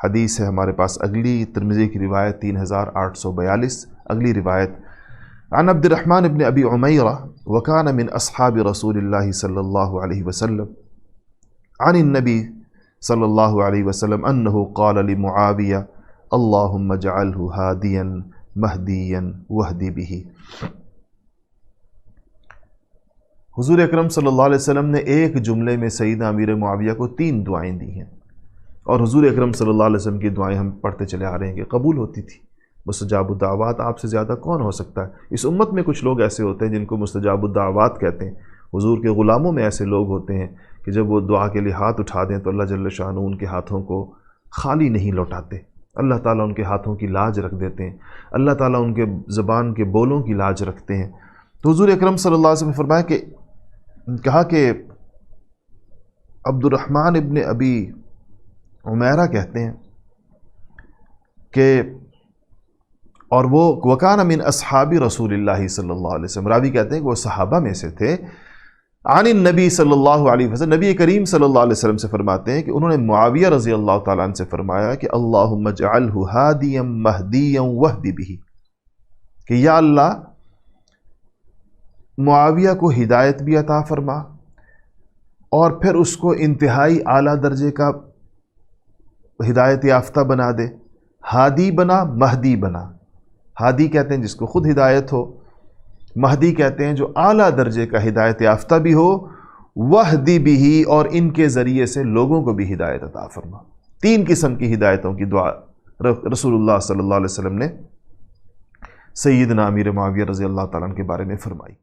حدیث ہے ہمارے پاس اگلی، ترمذی کی روایت 3842، اگلی روایت عن عبد الرحمن بن ابی عمیرہ وکان من اصحاب رسول اللہ صلی اللہ علیہ وسلم عن النبی صلی اللہ علیہ وسلم انہ قال لمعاویہ اللہم اجعلہ ہادیا مہدیا واہد بہ۔ حضور اکرم صلی اللہ علیہ وسلم نے ایک جملے میں سیدنا امیر معاویہ کو 3 دعائیں دی ہیں، اور حضور اکرم صلی اللہ علیہ وسلم کی دعائیں ہم پڑھتے چلے آ رہے ہیں کہ قبول ہوتی تھی۔ مستجاب الدعوات آپ سے زیادہ کون ہو سکتا ہے؟ اس امت میں کچھ لوگ ایسے ہوتے ہیں جن کو مستجاب الدعوات کہتے ہیں۔ حضور کے غلاموں میں ایسے لوگ ہوتے ہیں کہ جب وہ دعا کے لیے ہاتھ اٹھا دیں تو اللہ جل شانہ ان کے ہاتھوں کو خالی نہیں لوٹاتے، اللہ تعالیٰ ان کے ہاتھوں کی لاج رکھ دیتے ہیں، اللہ تعالیٰ ان کے زبان کے بولوں کی لاج رکھتے ہیں۔ تو حضور اکرم صلی اللہ علیہ وسلم نے فرمایا کہا کہ عبد الرحمن ابن ابی عمیرہ کہتے ہیں کہ اور وہ وکان من اصحاب رسول اللہ صلی اللہ علیہ وسلم، راوی کہتے ہیں کہ وہ صحابہ میں سے تھے، عن النبی صلی اللہ علیہ وسلم، نبی کریم صلی اللہ علیہ وسلم سے فرماتے ہیں کہ انہوں نے معاویہ رضی اللہ تعالیٰ عنہ سے فرمایا کہ اللہم اجعلہ ہادیا مہدیا واہد بہ، کہ یا اللہ معاویہ کو ہدایت بھی عطا فرما اور پھر اس کو انتہائی اعلیٰ درجے کا ہدایت یافتہ بنا دے، ہادی بنا، مہدی بنا۔ ہادی کہتے ہیں جس کو خود ہدایت ہو، مہدی کہتے ہیں جو اعلیٰ درجے کا ہدایت یافتہ بھی ہو، واہد بہ، اور ان کے ذریعے سے لوگوں کو بھی ہدایت عطا فرما۔ 3 قسم کی ہدایتوں کی دعا رسول اللہ صلی اللہ علیہ وسلم نے سیدنا امیر معاویہ رضی اللہ تعالیٰ عنہ کے بارے میں فرمائی۔